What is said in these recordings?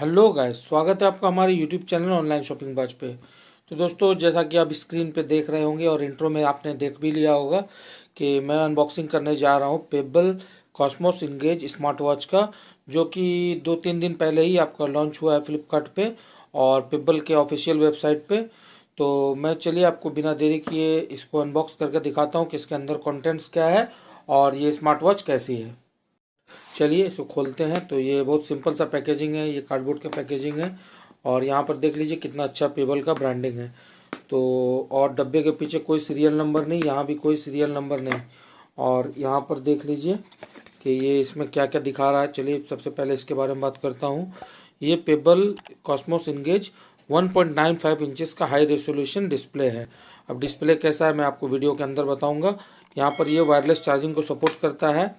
Hello guys, स्वागत है आपका हमारे यूट्यूब चैनल ऑनलाइन शॉपिंग बाज पे। तो दोस्तों, जैसा कि आप स्क्रीन पे देख रहे होंगे और इंट्रो में आपने देख भी लिया होगा कि मैं अनबॉक्सिंग करने जा रहा हूँ payable Cosmos engage smart watch का, जो कि 2-3 दिन पहले ही आपका लॉन्च हुआ है फ्लिपकार्ट पे और पेबल के ऑफिशियल वेबसाइट पे। तो मैं चलिए आपको बिना देरी किए इसको अनबॉक्स करके दिखाता हूँ कि इसके अंदर कंटेंट्स क्या है और ये स्मार्ट वॉच कैसी है। चलिए इसको खोलते हैं। तो ये बहुत सिंपल सा पैकेजिंग है, ये कार्डबोर्ड का पैकेजिंग है और यहाँ पर देख लीजिए कितना अच्छा पेबल का ब्रांडिंग है। तो और डब्बे के पीछे कोई सीरियल नंबर नहीं, यहाँ भी कोई सीरियल नंबर नहीं। और यहाँ पर देख लीजिए कि ये इसमें क्या क्या दिखा रहा है। चलिए सबसे पहले इसके बारे में बात करता हूँ। ये पेबल कॉस्मोस इंगेज 1.95 इंचेस का हाई रेजोल्यूशन डिस्प्ले है। अब डिस्प्ले कैसा है मैं आपको वीडियो के अंदर बताऊंगा। यहाँ पर ये वायरलेस चार्जिंग को सपोर्ट करता है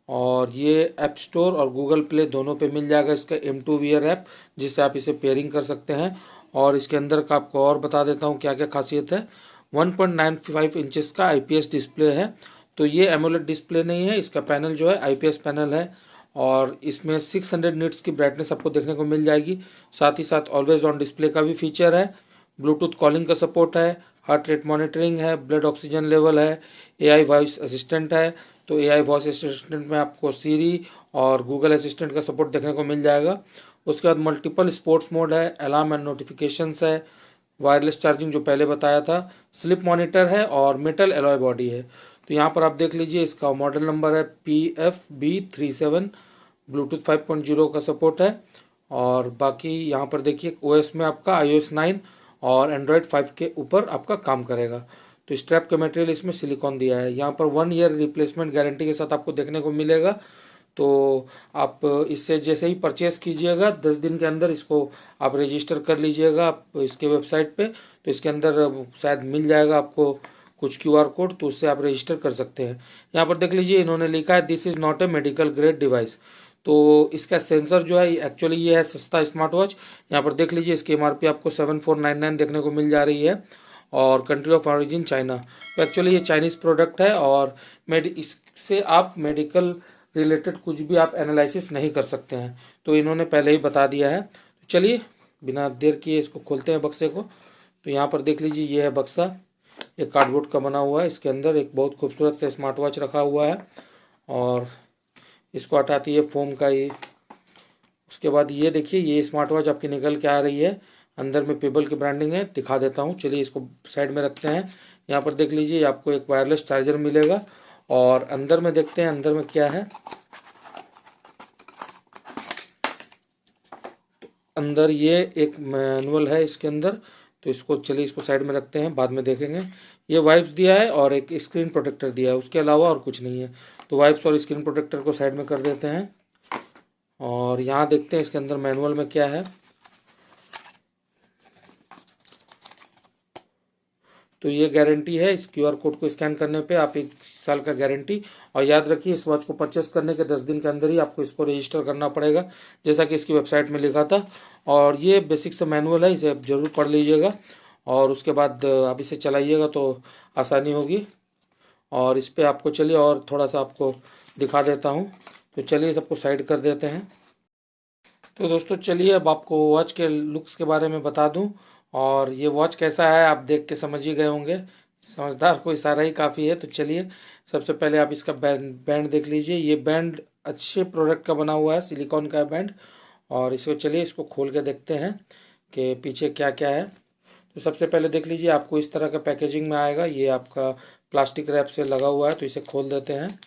और ये ऐप स्टोर और गूगल प्ले दोनों पे मिल जाएगा इसका M2 वीयर ऐप, जिससे आप इसे पेयरिंग कर सकते हैं। और इसके अंदर का आपको और बता देता हूँ क्या क्या खासियत है। 1.95 इंचेस का IPS डिस्प्ले है। तो ये एमोलेड डिस्प्ले नहीं है, इसका पैनल जो है IPS पैनल है और इसमें 600 निट्स की ब्राइटनेस आपको देखने को मिल जाएगी। साथ ही साथ ऑलवेज ऑन डिस्प्ले का भी फीचर है, ब्लूटूथ कॉलिंग का सपोर्ट है, हार्ट रेट मॉनिटरिंग है, ब्लड ऑक्सीजन लेवल है, AI वॉइस असिस्टेंट है। तो AI वॉइस असिस्टेंट में आपको सीरी और गूगल असिस्टेंट का सपोर्ट देखने को मिल जाएगा। उसके बाद मल्टीपल स्पोर्ट्स मोड है, अलार्म एंड नोटिफिकेशंस है, वायरलेस चार्जिंग जो पहले बताया था, स्लिप मॉनिटर है और मेटल एलॉय बॉडी है। तो यहाँ पर आप देख लीजिए इसका मॉडल नंबर है PFB37, ब्लूटूथ 5.0 का सपोर्ट है। और बाकी यहाँ पर देखिए OS में आपका iOS 9 और Android 5 के ऊपर आपका काम करेगा। तो स्ट्रैप का मटेरियल इसमें सिलिकॉन दिया है। यहाँ पर 1 ईयर रिप्लेसमेंट गारंटी के साथ आपको देखने को मिलेगा। तो आप इससे जैसे ही परचेस कीजिएगा 10 दिन के अंदर इसको आप रजिस्टर कर लीजिएगा आप इसके वेबसाइट पे। तो इसके अंदर शायद मिल जाएगा आपको कुछ QR कोड, तो उससे आप रजिस्टर कर सकते हैं। यहाँ पर देख लीजिए इन्होंने लिखा है this is not a medical grade device. तो इसका सेंसर जो है एक्चुअली ये है सस्ता स्मार्ट वॉच। यहाँ पर देख लीजिए इसकी MRP आपको 7499 देखने को मिल जा रही है और कंट्री ऑफ ऑरिजिन चाइना। तो एक्चुअली ये चाइनीज़ प्रोडक्ट है और इससे आप मेडिकल रिलेटेड कुछ भी आप एनालिसिस नहीं कर सकते हैं, तो इन्होंने पहले ही बता दिया है। तो चलिए बिना देर किए इसको खोलते हैं बक्से को। तो यहाँ पर देख लीजिए ये है बक्सा, एक कार्डबोर्ड का बना हुआ है। इसके अंदर एक बहुत खूबसूरत से स्मार्ट वॉच रखा हुआ है और इसको हटाती है फोम का ये। उसके बाद ये देखिए ये स्मार्ट वॉच आपकी निकल के आ रही है, अंदर में पेबल की ब्रांडिंग है, दिखा देता हूँ। चलिए इसको साइड में रखते हैं। यहाँ पर देख लीजिए आपको एक वायरलेस चार्जर मिलेगा और अंदर में देखते हैं अंदर में क्या है। अंदर ये एक मैनुअल है इसके अंदर। तो इसको चलिए इसको साइड में रखते हैं, बाद में देखेंगे। ये वाइप्स दिया है और एक स्क्रीन प्रोटेक्टर दिया है, उसके अलावा और कुछ नहीं है। तो वाइप्स और स्क्रीन प्रोटेक्टर को साइड में कर देते हैं और यहाँ देखते हैं इसके अंदर मैनुअल में क्या है। तो ये गारंटी है, इस QR कोड को स्कैन करने पे आप 1 साल का गारंटी। और याद रखिए इस वॉच को परचेस करने के 10 दिन के अंदर ही आपको इसको रजिस्टर करना पड़ेगा, जैसा कि इसकी वेबसाइट में लिखा था। और ये बेसिक सा मैनुअल है, इसे आप ज़रूर पढ़ लीजिएगा और उसके बाद आप इसे चलाइएगा तो आसानी होगी। और इस पर आपको चलिए और थोड़ा सा आपको दिखा देता हूँ। तो चलिए सबको साइड कर देते हैं। तो दोस्तों चलिए अब आपको वॉच के लुक्स के बारे में बता दूं। और ये वॉच कैसा है आप देख के समझ ही गए होंगे, समझदार को इशारा ही काफ़ी है। तो चलिए सबसे पहले आप इसका बैंड देख लीजिए। ये बैंड अच्छे प्रोडक्ट का बना हुआ है, सिलिकॉन का बैंड। और इसको चलिए इसको खोल के देखते हैं कि पीछे क्या क्या है। तो सबसे पहले देख लीजिए आपको इस तरह का पैकेजिंग में आएगा, ये आपका प्लास्टिक रैप से लगा हुआ है। तो इसे खोल देते हैं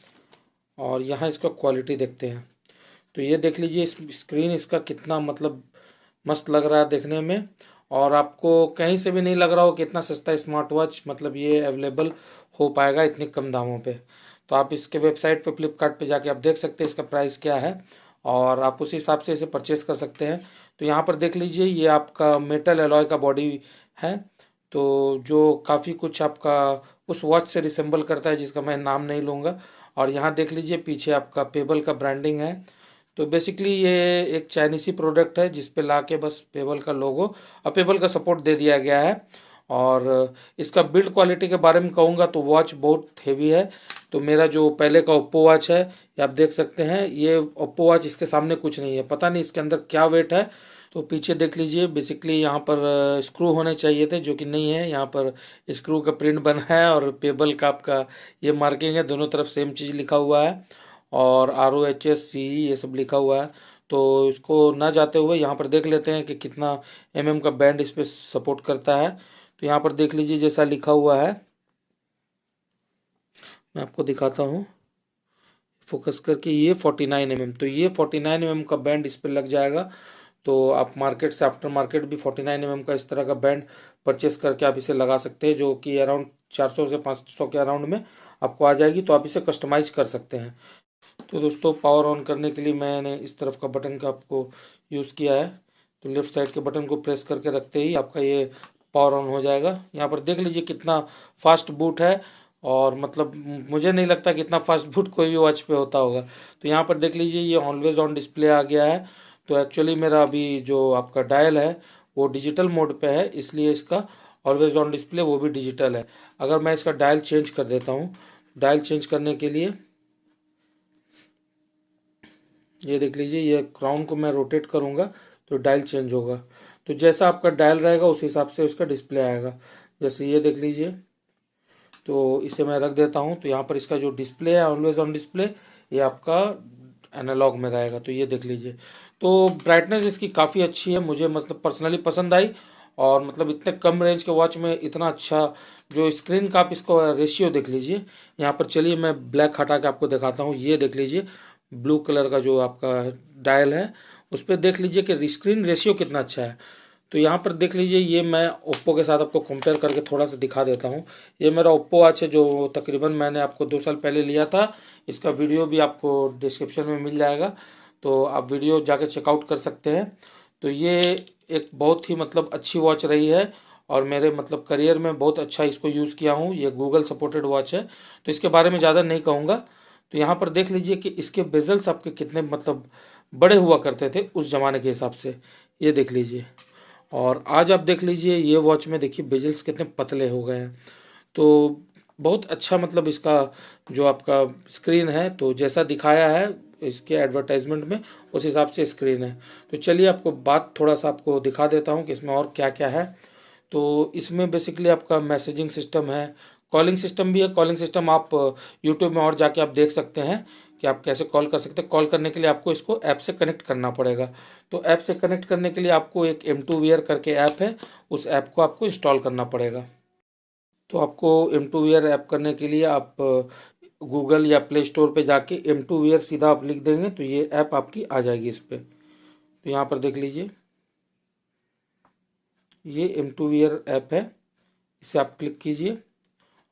और यहाँ इसका क्वालिटी देखते हैं। तो ये देख लीजिए स्क्रीन इसका कितना मतलब मस्त लग रहा है देखने में, और आपको कहीं से भी नहीं लग रहा हो कि इतना सस्ता स्मार्ट वॉच मतलब ये अवेलेबल हो पाएगा इतने कम दामों पे। तो आप इसके वेबसाइट पे फ्लिपकार्ट पे जाके आप देख सकते हैं इसका प्राइस क्या है और आप उसी हिसाब से इसे परचेस कर सकते हैं। तो यहाँ पर देख लीजिए ये आपका मेटल एलॉय का बॉडी है, तो जो काफ़ी कुछ आपका उस वॉच से रिसेंबल करता है जिसका मैं नाम नहीं लूँगा। और यहाँ देख लीजिए पीछे आपका पेबल का ब्रांडिंग है। तो बेसिकली ये एक चाइनीसी प्रोडक्ट है जिस पे लाके बस पेबल का लोगो और पेबल का सपोर्ट दे दिया गया है। और इसका बिल्ड क्वालिटी के बारे में कहूँगा तो वॉच बहुत हेवी है, तो मेरा जो पहले का ओप्पो वॉच है, ये आप देख सकते हैं, ये ओप्पो वॉच इसके सामने कुछ नहीं है, पता नहीं इसके अंदर क्या वेट है। तो पीछे देख लीजिए, बेसिकली यहाँ पर स्क्रू होने चाहिए थे जो कि नहीं है, यहाँ पर स्क्रू का प्रिंट बना है और पेबल का आपका ये मार्किंग है, दोनों तरफ सेम चीज़ लिखा हुआ है और ROHS CE ये सब लिखा हुआ है। तो इसको ना जाते हुए यहाँ पर देख लेते हैं कि कितना का बैंड इस पर सपोर्ट करता है। तो यहाँ पर देख लीजिए जैसा लिखा हुआ है, मैं आपको दिखाता हूँ फोकस करके, ये 49 तो ये 49 का बैंड इस पर लग जाएगा। तो आप मार्केट से, आफ्टर मार्केट भी 49 का इस तरह का बैंड परचेस करके आप इसे लगा सकते हैं, जो कि अराउंड 400 से 500 के अराउंड में आपको आ जाएगी। तो आप इसे कस्टमाइज कर सकते हैं। तो दोस्तों पावर ऑन करने के लिए मैंने इस तरफ का बटन का आपको यूज़ किया है। तो लेफ्ट साइड के बटन को प्रेस करके रखते ही आपका ये पावर ऑन हो जाएगा। यहाँ पर देख लीजिए कितना फास्ट बूट है, और मतलब मुझे नहीं लगता कि इतना फास्ट बूट कोई भी वॉच पे होता होगा। तो यहाँ पर देख लीजिए ये ऑलवेज ऑन डिस्प्ले आ गया है। तो एक्चुअली मेरा अभी जो आपका डायल है वो डिजिटल मोड पे है, इसलिए इसका ऑलवेज ऑन डिस्प्ले वो भी डिजिटल है। अगर मैं इसका डायल चेंज कर देता हूँ, डायल चेंज करने के लिए ये देख लीजिए, ये क्राउन को मैं रोटेट करूँगा तो डायल चेंज होगा। तो जैसा आपका डायल रहेगा उस हिसाब से उसका डिस्प्ले आएगा। जैसे ये देख लीजिए, तो इसे मैं रख देता हूँ। तो यहाँ पर इसका जो डिस्प्ले है ऑलवेज ऑन डिस्प्ले, ये आपका एनालॉग में रहेगा। तो ये देख लीजिए, तो ब्राइटनेस इसकी काफ़ी अच्छी है, मुझे मतलब पर्सनली पसंद आई। और मतलब इतने कम रेंज के वॉच में इतना अच्छा जो स्क्रीन का आप इसको रेशियो देख लीजिए। यहाँ पर चलिए मैं ब्लैक हटा के आपको दिखाता हूँ। ये देख लीजिए ब्लू कलर का जो आपका डायल है उस पर देख लीजिए कि स्क्रीन रेशियो कितना अच्छा है। तो यहाँ पर देख लीजिए, ये मैं ओप्पो के साथ आपको कंपेयर करके थोड़ा सा दिखा देता हूँ। ये मेरा ओप्पो वॉच है जो तकरीबन मैंने आपको 2 साल पहले लिया था। इसका वीडियो भी आपको डिस्क्रिप्शन में मिल जाएगा, तो आप वीडियो जाके चेकआउट कर सकते हैं। तो ये एक बहुत ही मतलब अच्छी वॉच रही है, और मेरे मतलब करियर में बहुत अच्छा इसको यूज़ किया हूँ। ये गूगल सपोर्टेड वॉच है, तो इसके बारे में ज़्यादा नहीं कहूँगा। तो यहाँ पर देख लीजिए कि इसके बेजल्स आपके कितने मतलब बड़े हुआ करते थे उस ज़माने के हिसाब से, ये देख लीजिए। और आज आप देख लीजिए ये वॉच में देखिए बेजल्स कितने पतले हो गए हैं। तो बहुत अच्छा मतलब इसका जो आपका स्क्रीन है, तो जैसा दिखाया है इसके एडवर्टाइजमेंट में उस हिसाब से स्क्रीन है। तो चलिए आपको बात थोड़ा सा आपको दिखा देता हूँ कि इसमें और क्या क्या है। तो इसमें बेसिकली आपका मैसेजिंग सिस्टम है, कॉलिंग सिस्टम भी है। कॉलिंग सिस्टम आप यूट्यूब में और जाके आप देख सकते हैं कि आप कैसे कॉल कर सकते हैं। कॉल करने के लिए आपको इसको ऐप से कनेक्ट करना पड़ेगा। तो ऐप से कनेक्ट करने के लिए आपको एक M2 Wear करके ऐप है, उस ऐप को आपको इंस्टॉल करना पड़ेगा। तो आपको M2 Wear ऐप करने के लिए आप गूगल या प्ले स्टोर पे जाके M2 Wear सीधा आप लिख देंगे तो ये ऐप आपकी आ जाएगी इस पर। तो यहाँ पर देख लीजिए, ये M2 Wear ऐप है, इसे आप क्लिक कीजिए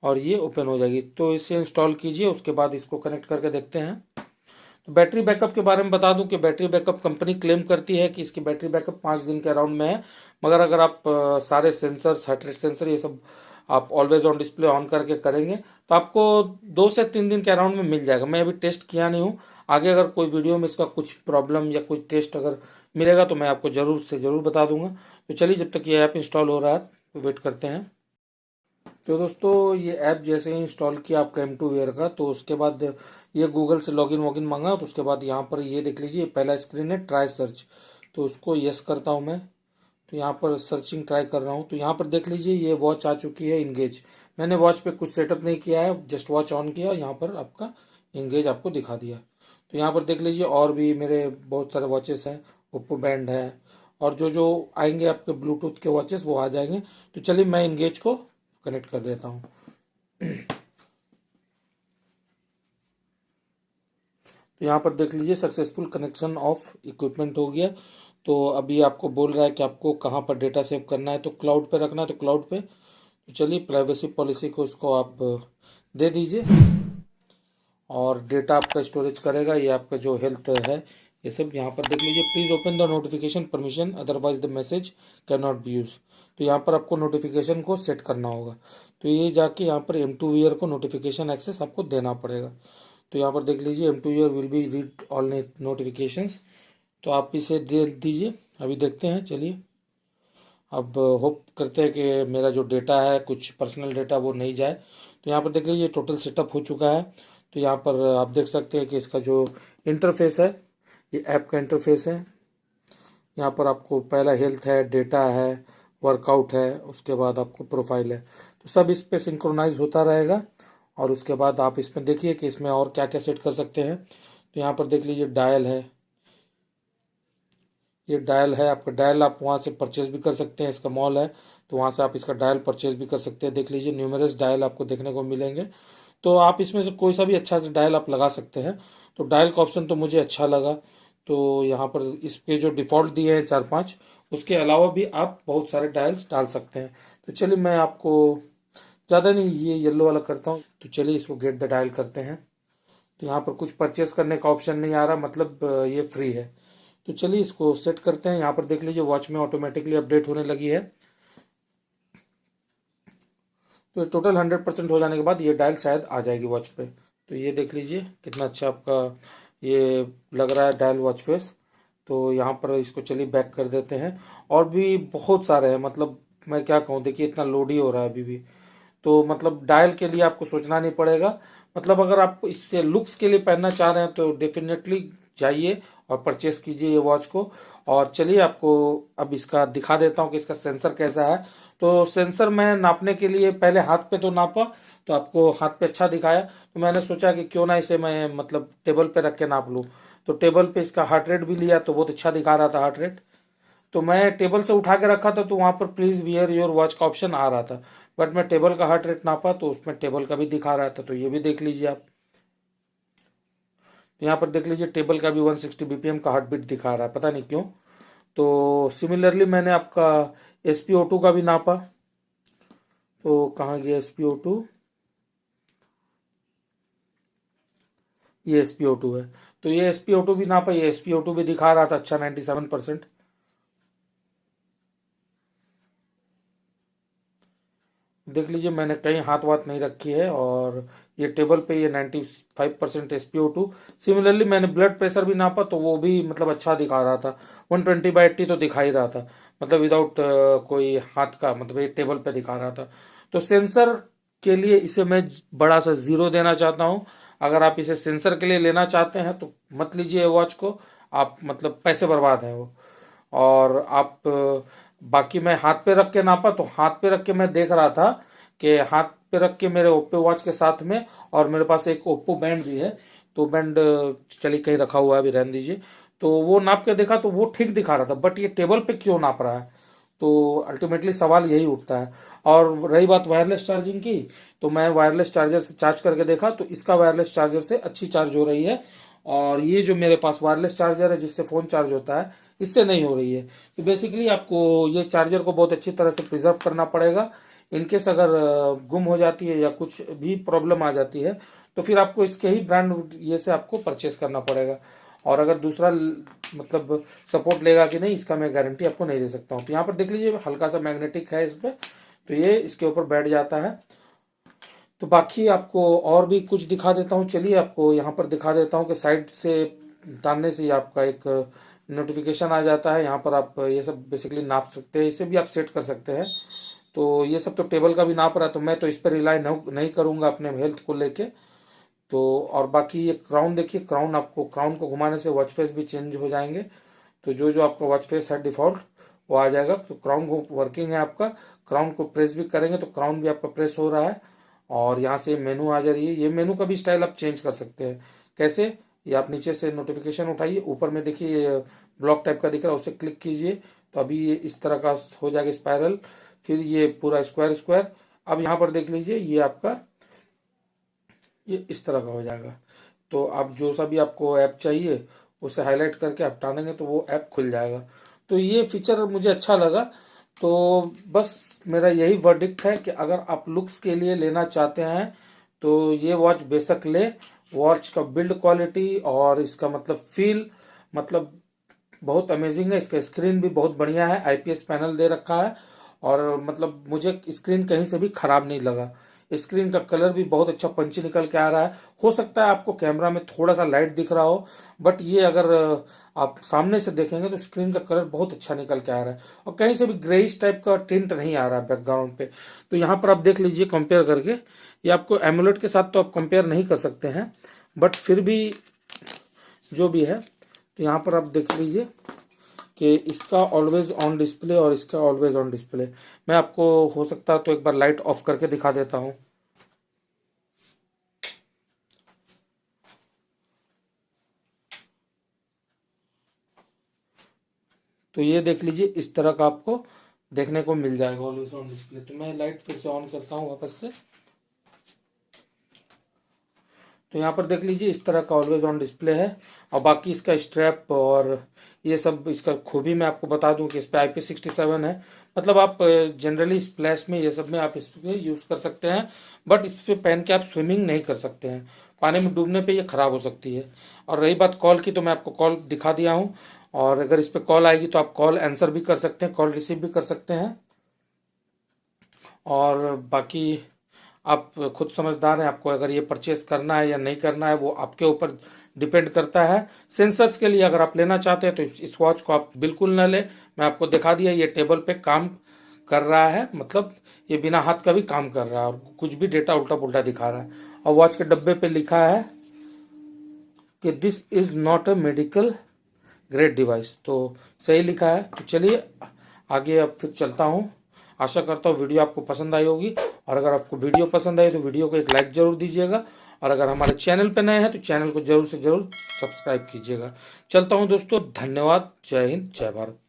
और ये ओपन हो जाएगी। तो इसे इंस्टॉल कीजिए, उसके बाद इसको कनेक्ट करके देखते हैं। तो बैटरी बैकअप के बारे में बता दूं कि बैटरी बैकअप कंपनी क्लेम करती है कि इसकी बैटरी बैकअप 5 दिन के अराउंड में है। मगर अगर आप सारे सेंसर्स, हार्ट रेट सेंसर, ये सब आप ऑलवेज ऑन डिस्प्ले ऑन करके करेंगे तो आपको 2 से 3 दिन के अराउंड में मिल जाएगा। मैं अभी टेस्ट किया नहीं हूँ, आगे अगर कोई वीडियो में इसका कुछ प्रॉब्लम या कोई टेस्ट अगर मिलेगा तो मैं आपको ज़रूर से ज़रूर बता दूंगा। तो चलिए जब तक ये ऐप इंस्टॉल हो रहा है तो वेट करते हैं। तो दोस्तों ये ऐप जैसे ही इंस्टॉल किया आपका M2 Wear का, तो उसके बाद ये गूगल से लॉगिन वॉगिन मांगा। तो उसके बाद यहाँ पर ये देख लीजिए पहला स्क्रीन है ट्राई सर्च, तो उसको यस करता हूँ मैं। तो यहाँ पर सर्चिंग ट्राई कर रहा हूँ। तो यहाँ पर देख लीजिए ये वॉच आ चुकी है इंगेज। मैंने वॉच पे कुछ सेटअप नहीं किया है, जस्ट वॉच ऑन किया, यहाँ पर आपका इंगेज आपको दिखा दिया। तो यहाँ पर देख लीजिए और भी मेरे बहुत सारे वॉचेस हैं, ओप्पो बैंड है, और जो जो आएंगे आपके ब्लूटूथ के वॉचेस वो आ जाएंगे। तो चलिए मैं इंगेज को कनेक्ट कर देता हूँ। तो यहाँ पर देख लीजिए सक्सेसफुल कनेक्शन ऑफ इक्विपमेंट हो गया। तो अभी आपको बोल रहा है कि आपको कहाँ पर डेटा सेव करना है, तो क्लाउड पे रखना है, तो क्लाउड पे। तो चलिए प्राइवेसी पॉलिसी को इसको आप दे दीजिए, और डेटा आपका स्टोरेज करेगा। ये आपका जो हेल्थ है ये सब यहाँ पर देख लीजिए। Please open the notification permission otherwise the message can not be use. तो यहाँ पर आपको नोटिफिकेशन को सेट करना होगा। तो ये जाके यहाँ पर M2 Wear को नोटिफिकेशन एक्सेस आपको देना पड़ेगा। तो यहाँ पर देख लीजिए M2 Wear will be read all notifications, तो आप इसे दे दीजिए। अभी देखते हैं, चलिए अब होप करते हैं कि मेरा जो डेटा है कुछ पर्सनल डेटा वो नहीं जाए। तो यहाँ पर देख लीजिए टोटल सेटअप हो चुका है। तो यहाँ पर आप देख सकते हैं कि इसका जो इंटरफेस है, ये ऐप का इंटरफेस है। यहाँ पर आपको पहला हेल्थ है, डेटा है, वर्कआउट है, उसके बाद आपको प्रोफाइल है। तो सब इस पे सिंक्रोनाइज होता रहेगा। और उसके बाद आप इसमें देखिए कि इसमें और क्या क्या सेट कर सकते हैं। तो यहाँ पर देख लीजिए डायल है, ये डायल है आपका। डायल आप वहाँ से परचेज भी कर सकते हैं, इसका मॉल है तो वहाँ से आप इसका डायल परचेज भी कर सकते हैं। देख लीजिए न्यूमरस डायल आपको देखने को मिलेंगे। तो आप इसमें से कोई सा भी अच्छा सा डायल आप लगा सकते हैं। तो डायल का ऑप्शन तो मुझे अच्छा लगा। तो यहाँ पर इस पे जो डिफ़ॉल्ट दिए हैं 4-5, उसके अलावा भी आप बहुत सारे डायल्स डाल सकते हैं। तो चलिए मैं आपको ज़्यादा नहीं ये येलो वाला करता हूँ। तो चलिए इसको गेट द डायल करते हैं। तो यहाँ पर कुछ परचेस करने का ऑप्शन नहीं आ रहा, मतलब ये फ्री है। तो चलिए इसको सेट करते हैं। यहाँ पर देख लीजिए वॉच में ऑटोमेटिकली अपडेट होने लगी है। तो टोटल 100% हो जाने के बाद ये डायल शायद आ जाएगी वॉच पे। तो ये देख लीजिए कितना अच्छा आपका ये लग रहा है डायल वॉच फेस। तो यहाँ पर इसको चलिए बैक कर देते हैं। और भी बहुत सारे हैं, मतलब मैं क्या कहूँ, देखिए इतना लोड ही हो रहा है अभी भी। तो मतलब डायल के लिए आपको सोचना नहीं पड़ेगा। मतलब अगर आप इससे लुक्स के लिए पहनना चाह रहे हैं तो डेफिनेटली जाइए और परचेस कीजिए ये वॉच को। और चलिए आपको अब इसका दिखा देता हूँ कि इसका सेंसर कैसा है। तो सेंसर मैं नापने के लिए पहले हाथ पे तो नापा, तो आपको हाथ पे अच्छा दिखाया, तो मैंने सोचा कि क्यों ना इसे मैं मतलब टेबल पे रख के नाप लूँ। तो टेबल पे इसका हार्ट रेट भी लिया तो बहुत अच्छा दिखा रहा था हार्ट रेट। तो मैं टेबल से उठा के रखा था तो वहाँ पर प्लीज़ वियर योर वॉच का ऑप्शन आ रहा था। बट मैं टेबल का हार्ट रेट नापा तो उसमें टेबल का भी दिखा रहा था। तो ये भी देख लीजिए आप। तो यहाँ पर देख लीजिए टेबल का भी 160 बीपीएम का हार्ट बीट दिखा रहा है, पता नहीं क्यों। तो सिमिलरली मैंने आपका SpO2 का भी नापा। तो कहाँ गया SpO2, ये SpO2 है। तो ये SpO2 भी नापा, ये SpO2 भी दिखा रहा था अच्छा 97%। देख लीजिए मैंने कहीं हाथ वाथ नहीं रखी है। और ये टेबल पे ये 95% SpO2। सिमिलरली मैंने ब्लड प्रेशर भी नापा तो वो भी मतलब अच्छा दिखा रहा था, 120/80 तो दिखा ही रहा था, मतलब विदाउट कोई हाथ का, मतलब ये टेबल पे दिखा रहा था। तो सेंसर के लिए इसे मैं बड़ा सा 0 देना चाहता हूँ। अगर आप इसे सेंसर के लिए लेना चाहते हैं तो मत लीजिए वॉच को, आप मतलब पैसे बर्बाद हैं वो। और आप बाकी मैं हाथ पे रख के नापा तो हाथ पे रख के मैं देख रहा था कि हाथ पे रख के मेरे ओप्पो वॉच के साथ में, और मेरे पास एक ओप्पो बैंड भी है। तो बैंड चलिए कहीं रखा हुआ है, अभी रहने दीजिए। तो वो नाप के देखा तो वो ठीक दिखा रहा था, बट ये टेबल पे क्यों नाप रहा है। तो अल्टीमेटली सवाल यही उठता है। और रही बात वायरलेस चार्जिंग की, तो मैं वायरलेस चार्जर से चार्ज करके देखा तो इसका वायरलेस चार्जर से अच्छी चार्ज हो रही है। और ये जो मेरे पास वायरलेस चार्जर है जिससे फ़ोन चार्ज होता है, इससे नहीं हो रही है। तो बेसिकली आपको ये चार्जर को बहुत अच्छी तरह से प्रिजर्व करना पड़ेगा। इनकेस अगर गुम हो जाती है या कुछ भी प्रॉब्लम आ जाती है तो फिर आपको इसके ही ब्रांड ये से आपको परचेस करना पड़ेगा। और अगर दूसरा मतलब सपोर्ट लेगा कि नहीं, इसका मैं गारंटी आपको नहीं दे सकता हूँ। तो यहाँ पर देख लीजिए हल्का सा मैग्नेटिक है इस पर, तो ये इसके ऊपर बैठ जाता है। तो बाकी आपको और भी कुछ दिखा देता हूँ। चलिए आपको यहाँ पर दिखा देता हूँ कि साइड से टानने से ही आपका एक नोटिफिकेशन आ जाता है। यहाँ पर आप ये सब बेसिकली नाप सकते हैं, इसे भी आप सेट कर सकते हैं। तो ये सब तो टेबल का भी नाप रहा है, तो मैं तो इस पर रिलाई नहीं करूँगा अपने हेल्थ को लेके। तो और बाकी ये क्राउन देखिए, क्राउन आपको क्राउन को घुमाने से वॉच फेस भी चेंज हो जाएंगे। तो जो जो आपका वॉच फेस है डिफ़ॉल्ट वो आ जाएगा। तो क्राउन वर्किंग है आपका, क्राउन को प्रेस भी करेंगे तो क्राउन भी आपका प्रेस हो रहा है। और यहाँ से मेनू आ जा रही है, ये मेनू का भी स्टाइल आप चेंज कर सकते हैं। कैसे, ये आप नीचे से नोटिफिकेशन उठाइए, ऊपर में देखिए ये ब्लॉक टाइप का दिख रहा है, उसे क्लिक कीजिए तो अभी ये इस तरह का हो जाएगा स्पायरल, फिर ये पूरा स्क्वायर स्क्वायर। अब यहाँ पर देख लीजिए ये आपका ये इस तरह का हो जाएगा। तो आप जो सा भी आपको ऐप चाहिए उसे हाईलाइट करके आप टानेंगे तो वो ऐप खुल जाएगा। तो ये फीचर मुझे अच्छा लगा। तो बस मेरा यही वर्डिक्ट है कि अगर आप लुक्स के लिए लेना चाहते हैं तो ये वॉच बेशक ले। वॉच का बिल्ड क्वालिटी और इसका मतलब फील मतलब बहुत अमेजिंग है। इसका स्क्रीन भी बहुत बढ़िया है, IPS पैनल दे रखा है। और मतलब मुझे स्क्रीन कहीं से भी खराब नहीं लगा। स्क्रीन का कलर भी बहुत अच्छा पंची निकल के आ रहा है। हो सकता है आपको कैमरा में थोड़ा सा लाइट दिख रहा हो, बट ये अगर आप सामने से देखेंगे तो स्क्रीन का कलर बहुत अच्छा निकल के आ रहा है। और कहीं से भी ग्रेइश टाइप का टिंट नहीं आ रहा है बैकग्राउंड पे। तो यहाँ पर आप देख लीजिए कंपेयर करके, ये आपको एमुलेट के साथ तो आप कंपेयर नहीं कर सकते हैं, बट फिर भी जो भी है, तो यहाँ पर आप देख लीजिए कि इसका ऑलवेज ऑन डिस्प्ले और इसका ऑलवेज ऑन डिस्प्ले। मैं आपको हो सकता है तो एक बार लाइट ऑफ करके दिखा देता हूँ। तो ये देख लीजिए, इस तरह का आपको देखने को मिल जाएगा ऑलवेज ऑन डिस्प्ले। तो मैं लाइट फिर से ऑन करता हूँ वापस से। तो यहाँ पर देख लीजिए, इस तरह का ऑलवेज ऑन डिस्प्ले है। और बाकी इसका स्ट्रैप और ये सब, इसका खूबी मैं आपको बता दूं कि इस पर IP67 है। मतलब आप जनरली स्प्लैश में, ये सब में आप इस पर यूज़ कर सकते हैं, बट इस पर पहन के आप स्विमिंग नहीं कर सकते हैं। पानी में डूबने पे ये ख़राब हो सकती है। और रही बात कॉल की, तो मैं आपको कॉल दिखा दिया हूँ। और अगर इस पर कॉल आएगी तो आप कॉल आंसर भी कर सकते हैं, कॉल रिसीव भी कर सकते हैं। और बाकी आप खुद समझदार हैं, आपको अगर ये परचेस करना है या नहीं करना है वो आपके ऊपर डिपेंड करता है। सेंसर्स के लिए अगर आप लेना चाहते हैं तो इस वॉच को आप बिल्कुल ना लें। मैं आपको दिखा दिया, ये टेबल पे काम कर रहा है, मतलब ये बिना हाथ का भी काम कर रहा है और कुछ भी डेटा उल्टा पुल्टा दिखा रहा है। और वॉच के डब्बे पे लिखा है कि this is not a medical grade device, तो सही लिखा है। तो चलिए आगे अब फिर चलता हूँ। आशा करता हूँ वीडियो आपको पसंद आई होगी, और अगर आपको वीडियो पसंद आई तो वीडियो को एक लाइक ज़रूर दीजिएगा, और अगर हमारे चैनल पर नए हैं तो चैनल को ज़रूर से ज़रूर सब्सक्राइब कीजिएगा। चलता हूँ दोस्तों, धन्यवाद। जय हिंद, जय भारत।